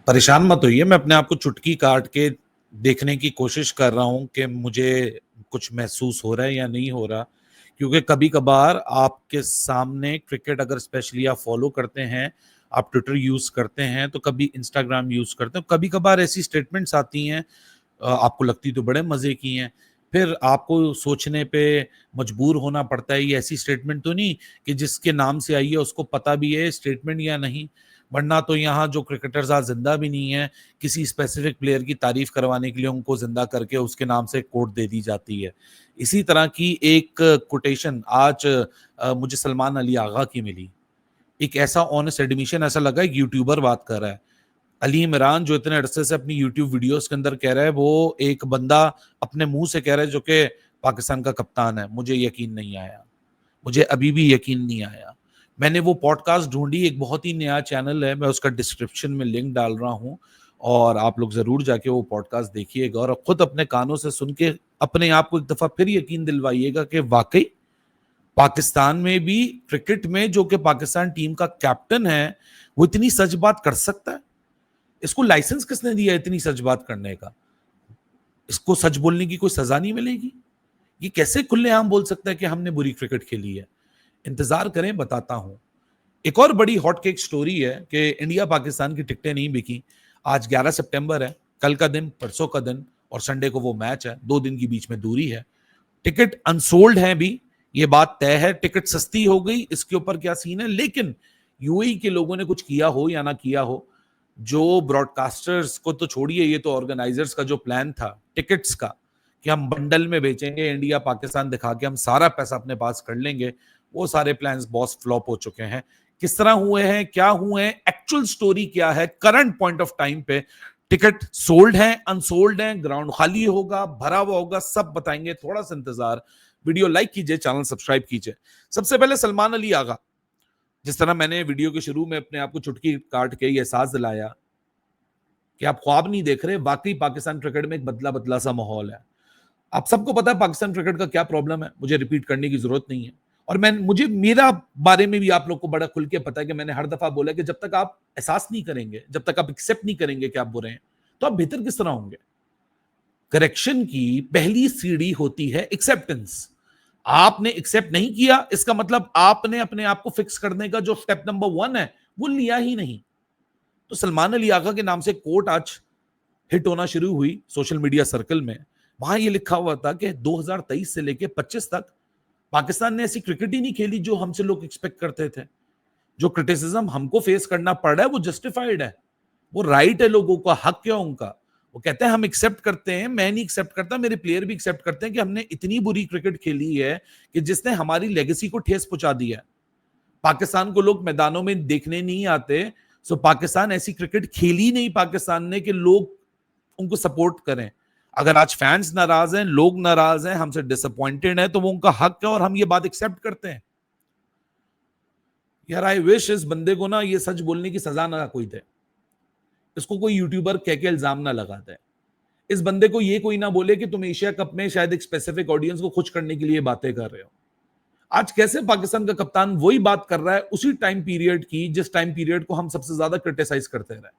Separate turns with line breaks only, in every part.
परेशान मत होइए, मैं अपने आप को चुटकी काट के देखने की कोशिश कर रहा हूँ कि मुझे कुछ महसूस हो रहा है या नहीं हो रहा। क्योंकि कभी-कभार आपके सामने क्रिकेट अगर स्पेशली आप फ़ॉलो करते हैं, आप ट्विटर यूज़ करते हैं, तो कभी इंस्टाग्राम यूज़ करते हैं, कभी-कभार ऐसी स्टेटमेंट्स आती हैं आपको लगती तो बड़े मज़े की हैं, फिर आपको सोचने पे मजबूर होना पड़ता है, ये ऐसी स्टेटमेंट तो नहीं कि जिसके नाम से आई है उसको पता भी है स्टेटमेंट या नहीं? वरना तो यहाँ जो क्रिकेटर्स आज ज़िंदा भी नहीं है, किसी स्पेसिफिक प्लेयर की तारीफ़ करवाने के लिए उनको ज़िंदा करके उसके नाम से कोट दे दी जाती है। इसी तरह की एक कोटेशन आज मुझे सलमान अली आगा की मिली। एक ऐसा ऑनेस्ट एडमिशन ऐसा लगा एक यूट्यूबर बात कर रहा है। अली इमरान जो इतने अरसे से अपनी यूट्यूब वीडियोज़ के अंदर कह रहा है, वो एक बंदा अपने मुँह से कह रहा है जो कि पाकिस्तान का कप्तान है। मुझे यकीन नहीं आया। मुझे अभी भी यकीन नहीं आया। मैंने वो पॉडकास्ट ढूँढी, एक बहुत ही नया चैनल है, मैं उसका डिस्क्रिप्शन में लिंक डाल रहा हूँ और आप लोग ज़रूर जाके वो पॉडकास्ट देखिएगा और खुद अपने कानों से सुन के अपने आप को एक दफ़ा फिर यकीन दिलवाइएगा कि वाक़ई पाकिस्तान में भी क्रिकेट में जो कि पाकिस्तान टीम का कैप्टन है, वो इतनी सच बात कर सकता है? इसको लाइसेंस किसने दिया इतनी सच बात करने का? इसको सच बोलने की कोई सज़ा नहीं मिलेगी? ये कैसे खुलेआम बोल सकता है कि हमने बुरी क्रिकेट खेली है? इंतज़ार करें, बताता हूँ। एक और बड़ी हॉट केक स्टोरी है कि इंडिया पाकिस्तान की टिकटें नहीं बिकी। आज 11 सितंबर है, कल का दिन, परसों का दिन और संडे को वो मैच है, 2 दिन की बीच में दूरी है। टिकट अनसोल्ड है अभी, ये बात तय है, टिकट सस्ती हो गई, इसके ऊपर क्या सीन है? लेकिन यूएई के लोगों ने कुछ किया हो या ना किया हो, जो ब्रॉडकास्टर्स को तो छोड़िए, ये तो ऑर्गेनाइजर्स का जो प्लान था टिकट्स का कि हम बंडल में बेचेंगे, इंडिया पाकिस्तान दिखा के हम सारा पैसा अपने पास कर लेंगे, वो सारे प्लान्स बॉस फ्लॉप हो चुके हैं। किस तरह हुए हैं, क्या हुए हैं, एक्चुअल स्टोरी क्या है, करंट पॉइंट ऑफ टाइम पे टिकट सोल्ड है, अनसोल्ड है, ग्राउंड खाली होगा, भरा हुआ होगा, सब बताएंगे। थोड़ा सा इंतजार, वीडियो लाइक कीजिए, चैनल सब्सक्राइब कीजिए। सबसे पहले सलमान अली आगा, जिस तरह मैंने वीडियो के शुरू में अपने आप को चुटकी काट के ये एहसास दिलाया कि आप ख्वाब नहीं देख रहे, वाकई पाकिस्तान क्रिकेट में एक बदला बदला सा माहौल है। आप सबको पता है पाकिस्तान क्रिकेट का क्या प्रॉब्लम है, मुझे रिपीट करने की जरूरत नहीं है। और मैं मुझे मेरा बारे में भी आप लोग को बड़ा खुल के पता है कि मैंने हर दफा बोला कि जब तक आप एहसास नहीं करेंगे, जब तक आप एक्सेप्ट नहीं करेंगे कि आप बुरे हैं, तो आप बेहतर किस तरह होंगे? करेक्शन की पहली सीढ़ी होती है एक्सेप्टेंस। आपने एक्सेप्ट नहीं किया, इसका मतलब आपने अपने आप को फिक्स करने का जो स्टेप नंबर 1 है, वो लिया ही नहीं। तो सलमान अली आगा के नाम से कोर्ट आज हिट होना शुरू हुई सोशल मीडिया सर्कल में। वहां ये लिखा हुआ था कि 2023 से लेके 25 तक पाकिस्तान ने ऐसी क्रिकेट ही नहीं खेली जो हमसे लोग एक्सपेक्ट करते थे। जो क्रिटिसिज्म हमको फेस करना पड़ रहा है वो जस्टिफाइड है, वो राइट है, लोगों का हक है उनका। वो कहते हैं हम एक्सेप्ट करते हैं, मैं नहीं एक्सेप्ट करता, मेरे प्लेयर भी एक्सेप्ट करते हैं कि हमने इतनी बुरी क्रिकेट खेली है कि जिसने हमारी लेगेसी को ठेस पहुंचा दिया है। पाकिस्तान को लोग मैदानों में देखने नहीं आते, सो पाकिस्तान ऐसी क्रिकेट खेली नहीं पाकिस्तान ने कि लोग उनको सपोर्ट करें। अगर आज फैंस नाराज हैं, लोग नाराज हैं, हमसे डिसअपॉइंटेड हैं, तो वो उनका हक है और हम ये बात एक्सेप्ट करते हैं। यार आई विश इस बंदे को ना ये सच बोलने की सजा ना कोई दे, इसको कोई यूट्यूबर कह के इल्जाम ना लगाता है, इस बंदे को ये कोई ना बोले कि तुम एशिया कप में शायद एक स्पेसिफिक ऑडियंस को खुश करने के लिए बातें कर रहे हो। आज कैसे पाकिस्तान का कप्तान वही बात कर रहा है उसी टाइम पीरियड की जिस टाइम पीरियड को हम सबसे ज्यादा क्रिटिसाइज करते रहे।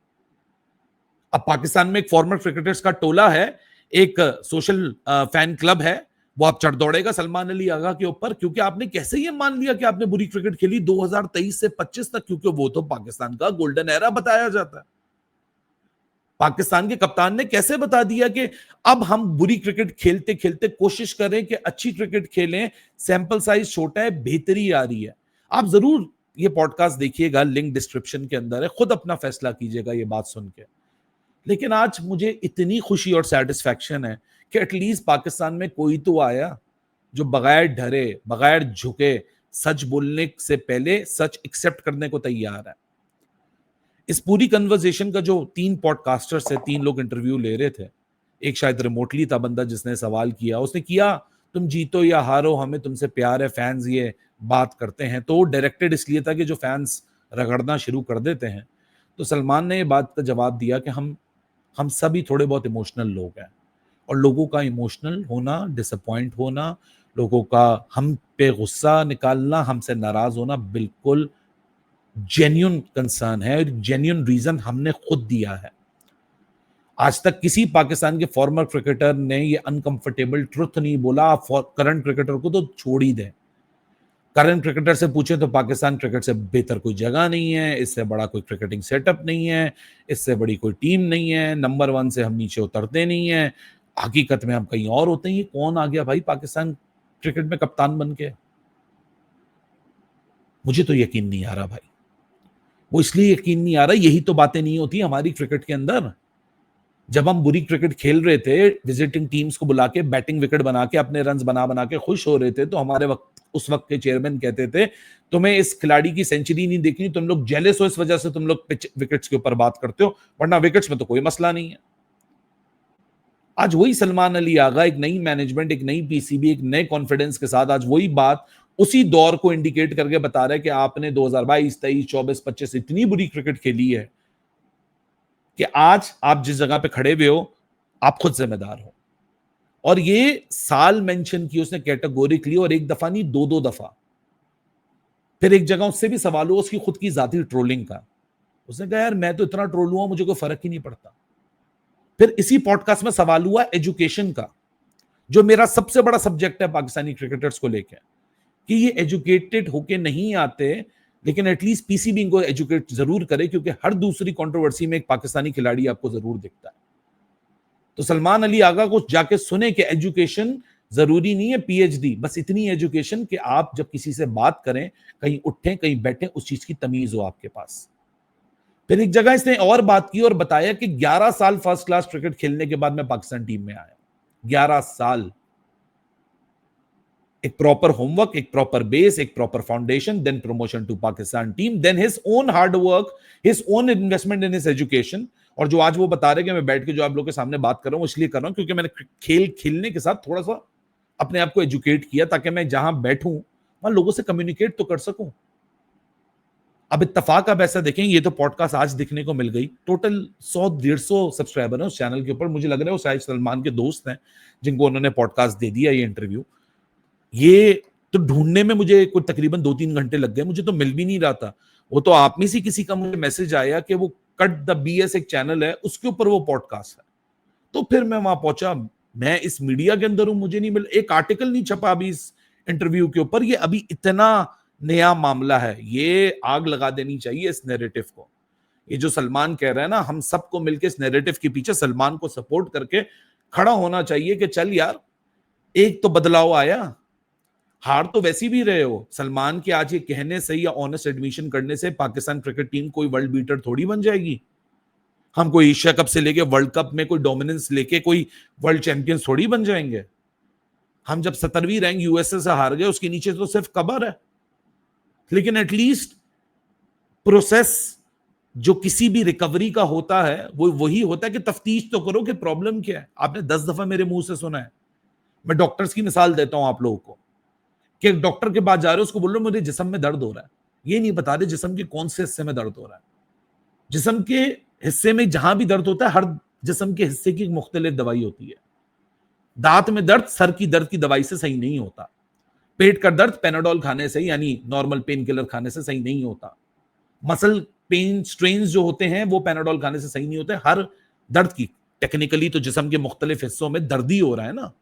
अब पाकिस्तान में एक फॉर्मर क्रिकेटर्स का टोला है, एक सोशल फैन क्लब है, वो आप चढ़ दौड़ेगा सलमान अली आगा के ऊपर क्योंकि आपने कैसे ये मान लिया कि आपने बुरी क्रिकेट खेली 2023 से 25 तक, क्योंकि वो तो पाकिस्तान का गोल्डन एरा बताया जाता है। पाकिस्तान के कप्तान ने कैसे बता दिया कि अब हम बुरी क्रिकेट खेलते खेलते कोशिश करें कि अच्छी क्रिकेट खेलें, सैंपल साइज छोटा है, बेहतरी आ रही है। आप जरूर ये पॉडकास्ट देखिएगा, लिंक डिस्क्रिप्शन के अंदर है, खुद अपना फैसला कीजिएगा ये बात सुन के। लेकिन आज मुझे इतनी खुशी और सेटिस्फैक्शन है कि एटलीस्ट पाकिस्तान में कोई तो आया जो बगैर डरे, बगैर झुके, सच बोलने से पहले सच एक्सेप्ट करने को तैयार है। इस पूरी कन्वर्सेशन का जो 3 पॉडकास्टर से 3 लोग इंटरव्यू ले रहे थे, एक शायद रिमोटली था बंदा जिसने सवाल किया, उसने किया तुम जीतो या हारो हमें तुमसे प्यार है, फैंस ये बात करते हैं, तो डायरेक्टेड इसलिए था कि जो फैंस रगड़ना शुरू कर देते हैं। तो सलमान ने ये बात का जवाब दिया कि हम सभी थोड़े बहुत इमोशनल लोग हैं और लोगों का इमोशनल होना, डिसअपॉइंट होना, लोगों का हम पे गुस्सा निकालना, हमसे नाराज होना बिल्कुल जेन्युइन कंसर्न है और जेन्युइन रीजन हमने खुद दिया है। आज तक किसी पाकिस्तान के फॉर्मर क्रिकेटर ने ये अनकंफर्टेबल ट्रुथ नहीं बोला। आप करंट क्रिकेटर को तो छोड़ ही दें, करंट क्रिकेटर से पूछे तो पाकिस्तान क्रिकेट से बेहतर कोई जगह नहीं है, इससे बड़ा कोई क्रिकेटिंग सेटअप नहीं है, इससे बड़ी कोई टीम नहीं है, नंबर 1 से हम नीचे उतरते नहीं है, हकीकत में हम कहीं और होते हैं। ये कौन आ गया भाई पाकिस्तान क्रिकेट में कप्तान बन के? मुझे तो यकीन नहीं आ रहा भाई। वो इसलिए यकीन नहीं आ रहा, यही तो बातें नहीं होती हमारी क्रिकेट के अंदर। जब हम बुरी क्रिकेट खेल रहे थे, विजिटिंग टीम्स को बुला के बैटिंग विकेट बना के अपने रन बना बना के खुश हो रहे थे, तो हमारे वक्त उस वक्त के चेयरमैन कहते थे तुम्हें इस खिलाड़ी की सेंचुरी नहीं देखनी, तुम लोग जेलस हो, इस वजह से तुम लोग पिच विकेट्स के ऊपर बात करते हो, वरना विकेट्स में तो कोई मसला नहीं है। आज वही सलमान अली आगा, एक नई मैनेजमेंट, एक नई पीसीबी, एक नए कॉन्फिडेंस के साथ आज वही बात उसी दौर को इंडिकेट करके बता रहा है कि आपने 2022, 23, 24, 25 इतनी बुरी क्रिकेट खेली है कि आज आप जिस जगह पे खड़े हुए हो आप खुद जिम्मेदार हो। और ये साल मेंशन की उसने कैटेगोरिकली, और एक दफा नहीं, दो दो दफा। फिर एक जगह उससे भी सवाल हुआ उसकी खुद की जाती ट्रोलिंग का। उसने कहा यार मैं तो इतना ट्रोल हुआ, मुझे कोई फर्क ही नहीं पड़ता। फिर इसी पॉडकास्ट में सवाल हुआ एजुकेशन का, जो मेरा सबसे बड़ा सब्जेक्ट है पाकिस्तानी क्रिकेटर्स को लेकर, कि ये एजुकेटेड होके नहीं आते, लेकिन एटलीस्ट पीसीबी इनको एजुकेट जरूर करे, क्योंकि हर दूसरी कंट्रोवर्सी में एक पाकिस्तानी खिलाड़ी आपको जरूर दिखता है। तो सलमान अली आगा को जाके सुने कि एजुकेशन जरूरी नहीं है पीएचडी, बस इतनी एजुकेशन कि आप जब किसी से बात करें, कहीं उठें कहीं बैठें, उस चीज की तमीज हो आपके पास। फिर एक जगह इसने और बात की और बताया कि 11 साल फर्स्ट क्लास क्रिकेट खेलने के बाद मैं पाकिस्तान टीम में आया। 11 साल, एक प्रॉपर होमवर्क, एक प्रॉपर बेस, एक proper foundation, then promotion to Pakistan team, then his own hard work, his own investment in his education. और जो आज वो बता रहे कि मैं बैठ के जो आप लोगों के सामने बात कर रहा हूं, इसलिए कर रहा हूं क्योंकि मैंने खेलने के साथ थोड़ा सा अपने आप को एजुकेट किया, ताकि मैं जहां बैठूं वहां लोगों से कम्युनिकेट तो कर सकूं। अब इत्तफाक आप ऐसा देखें, ये तो पॉडकास्ट आज दिखने को मिल गई, टोटल 100-150 सब्सक्राइबर है उस चैनल के ऊपर। मुझे लग रहा है वो शायद सलमान के दोस्त हैं जिनको उन्होंने पॉडकास्ट दे दिया, ये इंटरव्यू। ये तो ढूंढने में मुझे कुछ तकरीबन 2-3 घंटे लग गए, मुझे तो मिल भी नहीं रहा था। वो तो आप में से किसी का मुझे मैसेज आया कि वो कट द बीएस एक चैनल है, उसके ऊपर वो पॉडकास्ट है। तो फिर मैं वहां पहुंचा। मैं इस मीडिया के अंदर हूं, मुझे नहीं मिल, एक आर्टिकल नहीं छपा अभी इस इंटरव्यू के ऊपर। ये अभी इतना नया मामला है, ये आग लगा देनी चाहिए इस नैरेटिव को। ये जो सलमान कह रहा है ना, हम सबको मिलकर इस नैरेटिव के पीछे सलमान को सपोर्ट करके खड़ा होना चाहिए कि चल यार, एक तो बदलाव आया। हार तो वैसी भी रहे हो, सलमान के आज ये कहने से या ऑनेस्ट एडमिशन करने से पाकिस्तान क्रिकेट टीम कोई वर्ल्ड बीटर थोड़ी बन जाएगी। हम कोई एशिया कप से लेके वर्ल्ड कप में कोई डोमिनेंस लेके कोई वर्ल्ड चैंपियंस थोड़ी बन जाएंगे। हम जब 17वीं रैंक यूएसए से हार गए, उसके नीचे तो सिर्फ कबर है। लेकिन एटलीस्ट प्रोसेस जो किसी भी रिकवरी का होता है वो वही होता है कि तफ्तीश तो करो कि प्रॉब्लम क्या है। आपने 10 दफा मेरे मुंह से सुना है। मैं डॉक्टर्स की मिसाल देता हूं आप लोगों को, कि एक डॉक्टर के पास जा रहे हो, उसको बोल रहे हो मुझे जिस्म में दर्द हो रहा है, ये नहीं बता रहे जिस्म के कौन से हिस्से में दर्द हो रहा है। जिस्म के हिस्से में जहां भी दर्द होता है, हर जिस्म के हिस्से की मुख्तलिफ दवाई होती है। दांत में दर्द सर की दर्द की दवाई से सही नहीं होता। पेट का दर्द पेनाडोल खाने से यानी नॉर्मल पेन किलर खाने से सही नहीं होता। मसल पेन स्ट्रेन्स जो होते हैं वो पेनाडोल खाने से सही नहीं होते। हर दर्द की टेक्निकली तो जिस्म के मुख्तलिफ हिस्सों में दर्द ही हो रहा है ना।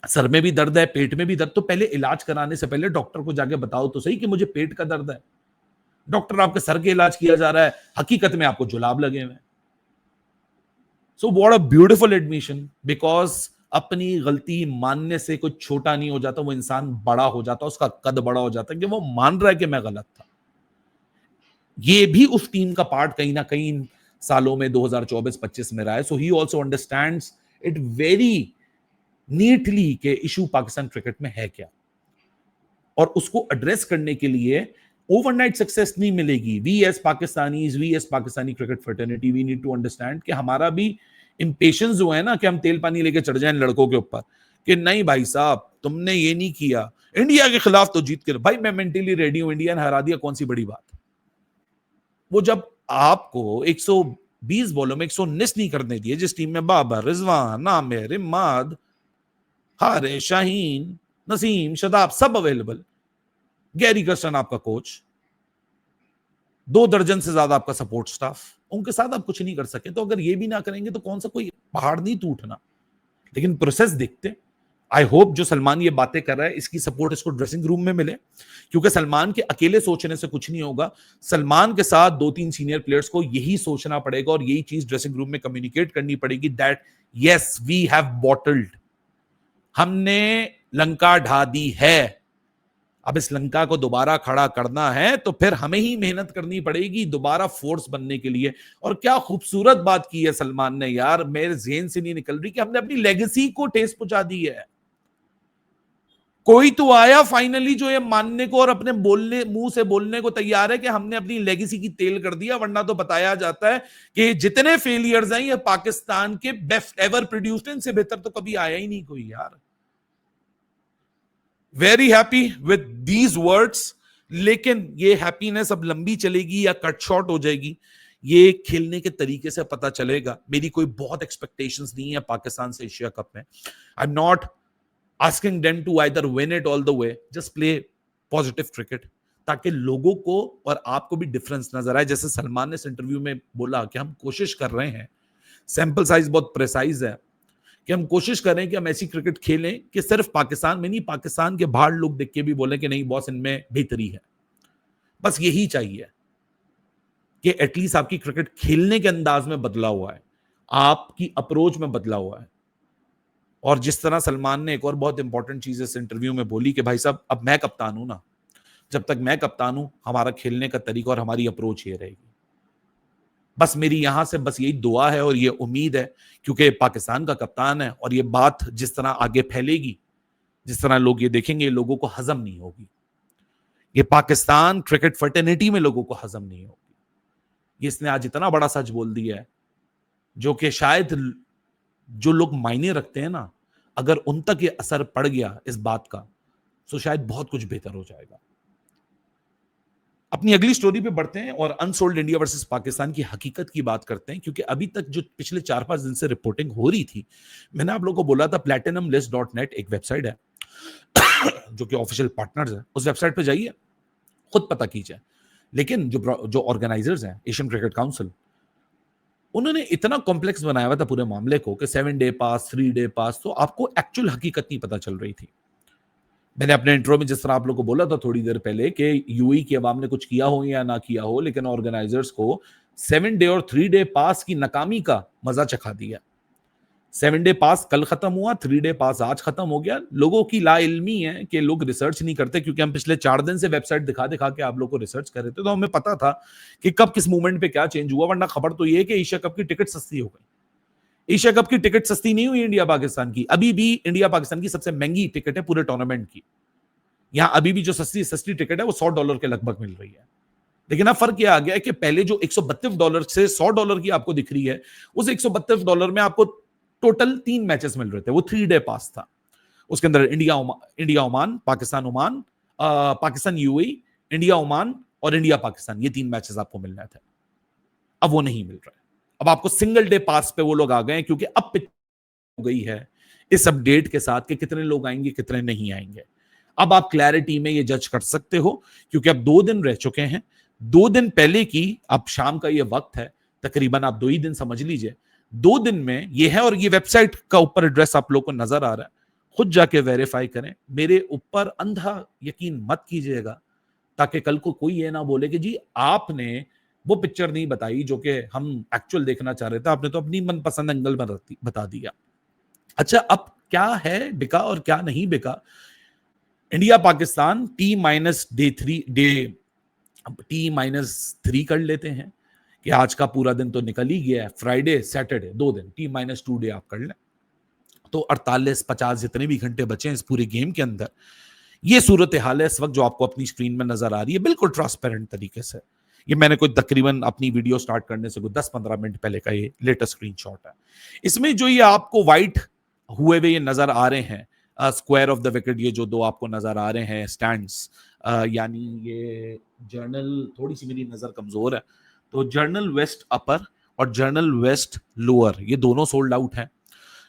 सर में भी दर्द है, पेट में भी दर्द, तो पहले इलाज कराने से पहले डॉक्टर को जाके बताओ तो सही कि मुझे पेट का दर्द है। डॉक्टर आपके सर के इलाज किया जा रहा है, हकीकत में आपको जुलाब लगे हुए। So what a beautiful admission, because अपनी गलती मानने से कोई छोटा नहीं हो जाता, वो इंसान बड़ा हो जाता, उसका कद बड़ा हो जाता है कि वो मान रहा है कि मैं गलत था। ये भी उस टीम का पार्ट कहीं ना कहीं इन सालों में 2024-25 में रहा है। So he also understands it very neatly के इशू पाकिस्तान क्रिकेट में है क्या, और उसको एड्रेस करने के लिए ओवरनाइट सक्सेस नहीं मिलेगी। We as Pakistanis, we as Pakistani cricket fraternity, we need to understand कि हमारा भी इंपेशंस जो है ना, कि हम तेल पानी लेके चढ़ जाएं लड़कों के ऊपर कि नहीं भाई साहब तुमने ये नहीं किया, इंडिया के खिलाफ तो जीत कर भाई मैं मेंटली रेडी हूं, इंडिया ने हरा दिया, कौन सी बड़ी बात। वो जब आपको 120 बॉलों में 119 नहीं करने दिए, जिस टीम में बाबर, रिजवान, आमिर, इमाद, हारे, शाहीन, नसीम, शदाब सब अवेलेबल, गैरी कर्स्टन आपका कोच, 2 दर्जन से ज्यादा आपका सपोर्ट स्टाफ, उनके साथ आप कुछ नहीं कर सके। तो अगर ये भी ना करेंगे तो कौन सा कोई पहाड़ नहीं टूटना। लेकिन प्रोसेस देखते। आई होप जो सलमान ये बातें कर रहा है इसकी सपोर्ट इसको ड्रेसिंग रूम में मिले, क्योंकि सलमान के अकेले सोचने से कुछ नहीं होगा। सलमान के साथ 2-3 सीनियर प्लेयर्स को यही सोचना पड़ेगा और यही चीज ड्रेसिंग रूम में कम्युनिकेट करनी पड़ेगी that yes we have bottled, हमने लंका ढा दी है। अब इस लंका को दोबारा खड़ा करना है तो फिर हमें ही मेहनत करनी पड़ेगी दोबारा फोर्स बनने के लिए। और क्या खूबसूरत बात की है सलमान ने यार, मेरे ज़हन से नहीं निकल रही कि हमने अपनी लेगेसी को ठेस पहुंचा दी है। कोई तो आया फाइनली जो ये मानने को और अपने बोलने मुंह से बोलने को तैयार है कि हमने अपनी लेगेसी की तेल कर दिया, वरना तो बताया जाता है कि जितने फेलियर्स हैं ये पाकिस्तान के बेस्ट एवर प्रोड्यूस्ड, इनसे बेहतर तो कभी आया ही नहीं कोई यार। Very happy with these words, लेकिन ये हैप्पीनेस अब लंबी चलेगी या कट शॉर्ट हो जाएगी ये खेलने के तरीके से पता चलेगा। मेरी कोई बहुत एक्सपेक्टेशंस नहीं है पाकिस्तान से एशिया कप में। I am not asking them to either win it all the way, just play positive cricket, ताकि लोगों को और आपको भी डिफरेंस नजर आए। जैसे सलमान ने इस इंटरव्यू में बोला कि हम कोशिश कर रहे हैं, सैंपल साइज बहुत प्रिसाइज है, कि हम कोशिश करें कि हम ऐसी क्रिकेट खेलें कि सिर्फ पाकिस्तान में नहीं, पाकिस्तान के बाहर लोग देख के भी बोले कि नहीं बॉस इनमें बेहतरी है। बस यही चाहिए कि एटलीस्ट आपकी क्रिकेट खेलने के अंदाज में बदला हुआ है, आपकी अप्रोच में बदला हुआ है। और जिस तरह सलमान ने एक और बहुत इंपॉर्टेंट चीज इस इंटरव्यू में बोली कि भाई साहब अब मैं कप्तान हूं ना, जब तक मैं कप्तान हूं हमारा खेलने का तरीका और हमारी अप्रोच ये रहेगी। बस मेरी यहां से बस यही दुआ है और ये उम्मीद है, क्योंकि पाकिस्तान का कप्तान है और ये बात जिस तरह आगे फैलेगी, जिस तरह लोग ये देखेंगे, लोगों को हजम नहीं होगी। ये पाकिस्तान क्रिकेट फर्टर्निटी में लोगों को हजम नहीं होगी। ये इसने आज इतना बड़ा सच बोल दिया है जो कि शायद जो लोग मायने रखते हैं ना, अगर उन तक ये असर पड़ गया इस बात का तो शायद बहुत कुछ बेहतर हो जाएगा। अपनी अगली स्टोरी पे बढ़ते हैं और अनसोल्ड इंडिया वर्सेस पाकिस्तान की हकीकत की बात करते हैं, क्योंकि अभी तक जो पिछले 4-5 दिन से रिपोर्टिंग हो रही थी, मैंने आप लोगों को बोला था platinumlist.net एक वेबसाइट है जो कि ऑफिशियल पार्टनर्स है, उस वेबसाइट पे जाइए, खुद पता कीजिए। लेकिन जो ऑर्गेनाइजर्स हैं, एशियन क्रिकेट काउंसिल, उन्होंने इतना कॉम्प्लेक्स बनाया हुआ था पूरे मामले को कि 7 डे पास, 3 डे पास, तो आपको एक्चुअल हकीकत नहीं पता चल रही थी। मैंने अपने इंट्रो में जिस तरह आप लोगों को बोला था थोड़ी देर पहले कि यूएई की अवाम ने कुछ किया हो या ना किया हो, लेकिन ऑर्गेनाइजर्स को 7 डे और 3 डे पास की नाकामी का मजा चखा दिया। 7 डे पास कल खत्म हुआ, 3 डे पास आज खत्म हो गया। लोगों की लाइल्मी है कि लोग रिसर्च नहीं करते, क्योंकि हम पिछले 4 दिन से वेबसाइट दिखा दिखा के आप लोग को रिसर्च कर रहे थे, तो हमें पता था कि कब किस मूवमेंट पे क्या चेंज हुआ। वरना खबर तो ये है कि एशिया कप की टिकट सस्ती हो गई। एशिया कप की टिकट सस्ती नहीं हुई इंडिया पाकिस्तान की, अभी भी इंडिया पाकिस्तान की सबसे महंगी टिकट है पूरे टूर्नामेंट की। यहां अभी भी जो सस्ती टिकट है वो $100 के लगभग मिल रही है। लेकिन अब फर्क यह आ गया है कि पहले जो $132 से $100 की आपको दिख रही है, उस $132 में आपको टोटल 3 मैचेस मिल रहे थे। वो 3 डे पास था, उसके अंदर India Oman, Pakistan Oman, Pakistan UAE, India Oman और इंडिया पाकिस्तान, ये 3 मैचेस आपको मिलने थे। अब वो नहीं मिल रहा है। अब आपको सिंगल डे पास पे वो लोग आ गए, क्योंकि अब हो गई है इस अपडेट के साथ कि कितने लोग आएंगे कितने नहीं आएंगे। अब आप क्लैरिटी में ये जज कर सकते हो, क्योंकि अब 2 दिन रह चुके हैं। 2 दिन पहले की अब शाम का ये वक्त है, तकरीबन आप 2 ही दिन समझ लीजिए। 2 दिन में ये है, और ये वेबसाइट का ऊपर एड्रेस आप लोग को नजर आ रहा है, खुद जाके वेरीफाई करें। मेरे ऊपर अंधा यकीन मत कीजिएगा, ताकि कल को कोई ये ना बोले कि जी आपने वो पिक्चर नहीं बताई जो कि हम एक्चुअल देखना चाह रहे थे, आपने तो अपनी मनपसंद एंगल में बता दिया। अच्छा, अब क्या है बिका और क्या नहीं बिका। इंडिया पाकिस्तान T-3 कर लेते हैं कि आज का पूरा दिन तो निकल ही गया है, फ्राइडे सैटरडे 2 दिन, T-2 डे आप कर लें तो 48-50 जितने भी घंटे बचे हैं इस पूरे गेम के अंदर। ये सूरत हाल है इस वक्त जो आपको अपनी स्क्रीन में नजर आ रही है, बिल्कुल ट्रांसपेरेंट तरीके से। ये मैंने कोई तकरीबन अपनी वीडियो स्टार्ट करने से कोई 10-15 मिनट पहले का ये लेटेस्ट स्क्रीनशॉट है। इसमें जो ये आपको व्हाइट हुए हुए ये नजर आ रहे हैं, स्क्वायर ऑफ द विकेट, ये जो 2 आपको नजर आ रहे हैं स्टैंड्स, यानी ये जर्नल, थोड़ी सी मेरी नजर कमजोर है, तो जर्नल वेस्ट अपर और जर्नल वेस्ट लोअर ये दोनों सोल्ड आउट हैं।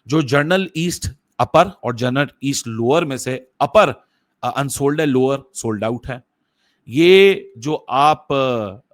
जो जर्नल ईस्ट अपर और जर्नल ईस्ट लोअर में से अपर अनसोल्ड है, लोअर सोल्ड आउट है। ये जो आप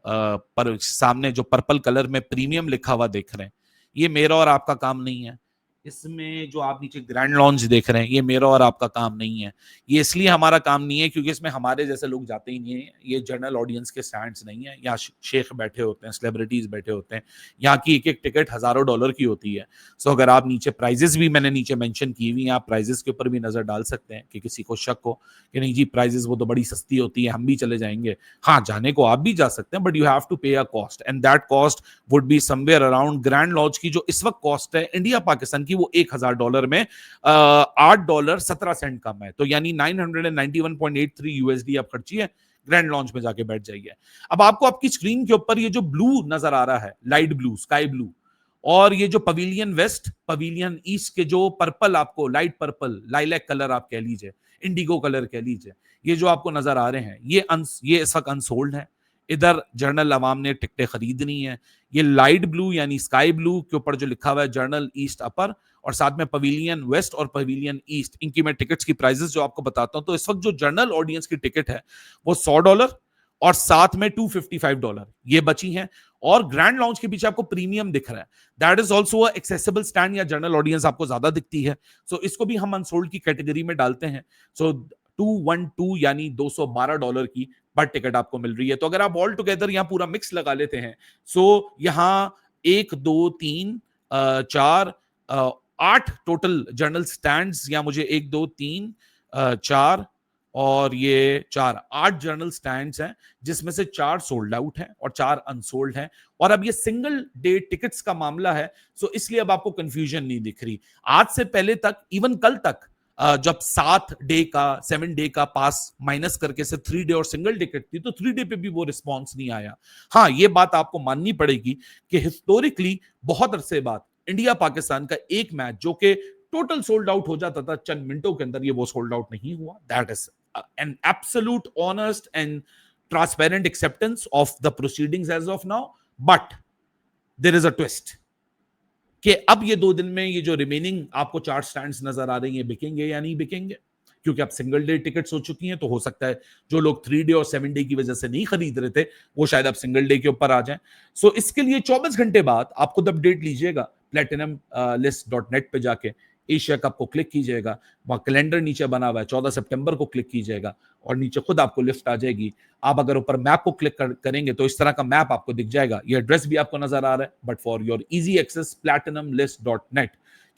पर सामने जो पर्पल कलर में प्रीमियम लिखा हुआ देख रहे हैं, ये मेरा और आपका काम नहीं है। इसमें जो आप नीचे ग्रैंड लॉन्च देख रहे हैं, ये मेरा और आपका काम नहीं है। ये इसलिए हमारा काम नहीं है क्योंकि इसमें हमारे जैसे लोग जाते ही नहीं है। ये जनरल ऑडियंस के स्टैंड्स नहीं है। यहाँ शेख बैठे होते हैं, सेलिब्रिटीज बैठे होते हैं। यहाँ की एक एक टिकट हजारों डॉलर की होती है। सो अगर आप नीचे प्राइजेस भी मैंने नीचे मेंशन की हुई हैं, आप प्राइजेस के ऊपर भी नजर डाल सकते हैं कि किसी को शक हो कि नहीं जी प्राइजेस वो तो बड़ी सस्ती होती है, हम भी चले जाएंगे। हाँ, जाने को आप भी जा सकते हैं, बट यू हैव टू पे a cost, and that cost would be somewhere around grand launch की जो इस वक्त कॉस्ट है इंडिया पाकिस्तान की, वो $1000 में $8.17 कम है। तो यानी 991.83 यूएसडी आप खर्चिए, ग्रैंड लॉन्च में जाके बैठ जाइए। अब आपको आपकी स्क्रीन के ऊपर ये जो ब्लू नजर आ रहा है, लाइट ब्लू, स्काई ब्लू, और ये जो पवेलियन वेस्ट, पवेलियन ईस्ट के जो पर्पल, आपको लाइट पर्पल, लाइलैक कलर आप कह लीजिए, इंडिगो कलर कह लीजिए, ये जो आपको नजर आ रहे हैं, ये इस वक्त अनसोल्ड है। इधर जर्नल अवाम ने टिकटें खरीदनी है। ये लाइट ब्लू यानी स्काई ब्लू के ऊपर जो लिखा हुआ है जर्नल ईस्ट अपर, और साथ में पवेलियन वेस्ट और पवेलियन ईस्ट, इनकी मैं टिकट्स की प्राइसेस जो आपको बताता हूं। तो इस वक्त जो जर्नल ऑडियंस की टिकट है वो $100 और साथ में $255 ये बची हैं। और ग्रैंड लॉन्च के पीछे आपको प्रीमियम दिख रहा है, that is also accessible stand, या जनरल ऑडियंस आपको ज्यादा दिखती है। सो इसको भी हम अनसोल्ड की कैटेगरी में डालते हैं। सो 212 यानी $212 की पर टिकट आपको मिल रही है। तो अगर आप ऑल टुगेदर यहाँ पूरा मिक्स लगा लेते हैं, सो यहाँ 1 2 3 4 8 टोटल जर्नल स्टैंड्स, या मुझे 1 2 3 4 और ये 4 8 जर्नल स्टैंड्स हैं, जिसमें से 4 सोल्ड आउट हैं और 4 अनसोल्ड हैं। और अब ये सिंगल डे टिकट्स का मामला है, सो इसलिए अब आपको कंफ्यूजन नहीं दिख रही। आज से पहले तक, इवन कल तक, जब 7 डे का पास माइनस करके से 3 डे और सिंगल टिकट थी, तो 3 डे पे भी वो रिस्पॉन्स नहीं आया। हाँ, ये बात आपको माननी पड़ेगी कि हिस्टोरिकली बहुत अरसे बाद इंडिया पाकिस्तान का एक मैच जो कि टोटल सोल्ड आउट हो जाता था चंद मिनटों के अंदर, ये वो सोल्ड आउट नहीं हुआ। That is an absolute honest and transparent acceptance of the proceedings as of now. But there is a twist कि अब ये 2 दिन में ये जो रिमेनिंग आपको 4 स्टैंड्स नजर आ रही हैं, बिकेंगे या नहीं बिकेंगे, क्योंकि अब सिंगल डे टिकट्स हो चुकी हैं। तो हो सकता है जो लोग 3 डे और 7 डे की वजह से नहीं खरीद रहे थे, वो शायद अब सिंगल डे के ऊपर आ जाएं। सो इसके लिए 24 घंटे बाद आप खुद अपडेट लीजिएगा प्लेटिनम list.net पे जाके, एशिया कप को क्लिक कीजिएगा, वहां कैलेंडर नीचे बना हुआ है, 14 सितंबर को क्लिक कीजिएगा और नीचे खुद आपको लिस्ट आ जाएगी। आप अगर ऊपर मैप को क्लिक करेंगे तो इस तरह का मैप आपको दिख जाएगा। ये एड्रेस भी आपको नजर आ रहा है, but for your easy access platinumlist.net।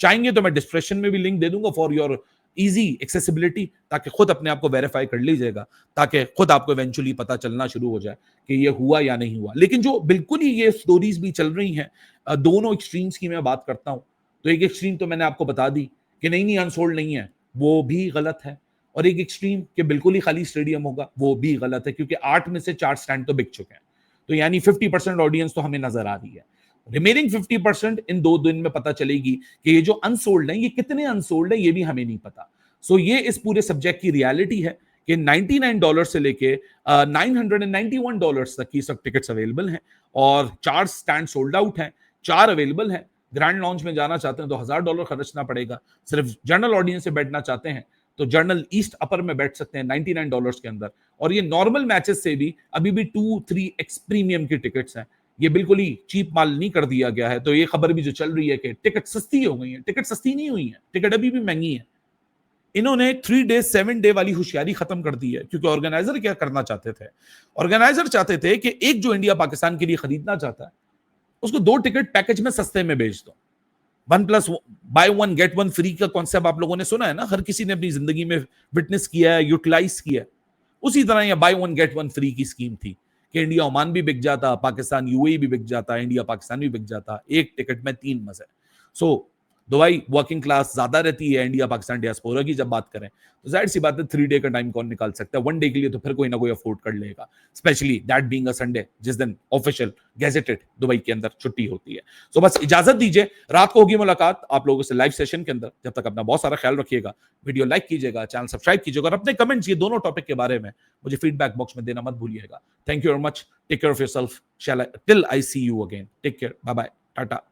चाहेंगे तो मैं डिस्क्रिप्शन में भी लिंक दे दूंगा फॉर योर इजी एक्सेसिबिलिटी, ताकि खुद अपने आप को वेरीफाई कर लीजिएगा, ताकि खुद आपको इवेंचुअली पता चलना शुरू हो जाए कि ये हुआ या नहीं हुआ। लेकिन जो बिल्कुल ही ये स्टोरीज भी चल रही हैं, दोनों एक्सट्रीम्स की मैं बात करता हूं, तो एक एक्सट्रीम तो मैंने आपको बता दी कि नहीं नहीं अनसोल्ड नहीं है, वो भी गलत है। और एक एक्सट्रीम कि बिल्कुल ही खाली स्टेडियम होगा, वो भी गलत है, क्योंकि 8 में से 4 स्टैंड तो बिक चुके हैं। तो यानी 50% ऑडियंस तो हमें नजर आ रही है। रिमेनिंग 50% इन 2 दिन में पता चलेगी कि ये जो अनसोल्ड है, ये कितने अनसोल्ड है, ये भी हमें नहीं पता। सो ये इस पूरे सब्जेक्ट की रियलिटी है कि $99 से लेके $991 तक की सब टिकट्स अवेलेबल हैं, और 4 स्टैंड सोल्ड आउट हैं, 4 अवेलेबल हैं। ग्रैंड लॉन्च में जाना चाहते हैं तो $1000 खर्चना पड़ेगा। सिर्फ जनरल ऑडियंस से बैठना चाहते हैं तो जर्नल ईस्ट अपर में बैठ सकते हैं $99 के अंदर। और ये नॉर्मल मैचेस से भी अभी भी 2-3x प्रीमियम की टिकट्स हैं। ये बिल्कुल ही चीप माल नहीं कर दिया गया है। तो ये खबर भी जो चल रही है कि टिकट सस्ती हो गई है, टिकट सस्ती नहीं हुई है, टिकट अभी भी महंगी है। इन्होंने 3 डे 7 डे वाली होशियारी खत्म कर दी है, क्योंकि ऑर्गेनाइजर क्या करना चाहते थे, ऑर्गेनाइजर चाहते थे कि एक जो इंडिया पाकिस्तान के लिए खरीदना चाहता है उसको 2 टिकट पैकेज में सस्ते में बेच दो। 1+ बाय 1 गेट 1 फ्री का कॉन्सेप्ट आप लोगों ने सुना है ना, हर किसी ने अपनी जिंदगी में विटनेस किया है, यूटिलाइज किया है। उसी तरह यह बाय 1 गेट 1 फ्री की स्कीम थी कि इंडिया ओमान भी बिक जाता, पाकिस्तान यूएई भी बिक जाता, इंडिया पाकिस्तान भी बिक जाता, एक टिकट में 3 मजे। सो दुबई वर्किंग क्लास ज्यादा रहती है, इंडिया पाकिस्तान डियास्पोरा की जब बात करें तो जाहिर सी बात है 3 डे का टाइम कौन निकाल सकता है, 1 डे के लिए तो फिर कोई ना कोई अफोर्ड कर लेगा, specially that being a Sunday, जिस दिन ऑफिशियल गैजेटेड दुबई के अंदर छुट्टी होती है। सो बस इजाजत दीजिए, रात को होगी मुलाकात आप लोगों से लाइव सेशन के अंदर। जब तक अपना बहुत सारा ख्याल रखिएगा, वीडियो लाइक कीजिएगा, चैनल सब्सक्राइब कीजिएगा, और अपने कमेंट्स ये दोनों टॉपिक के बारे में मुझे फीडबैक बॉक्स में देना मत भूलिएगा। Thank you very much, take care of yourself, till I see you again, take care, bye bye, Tata.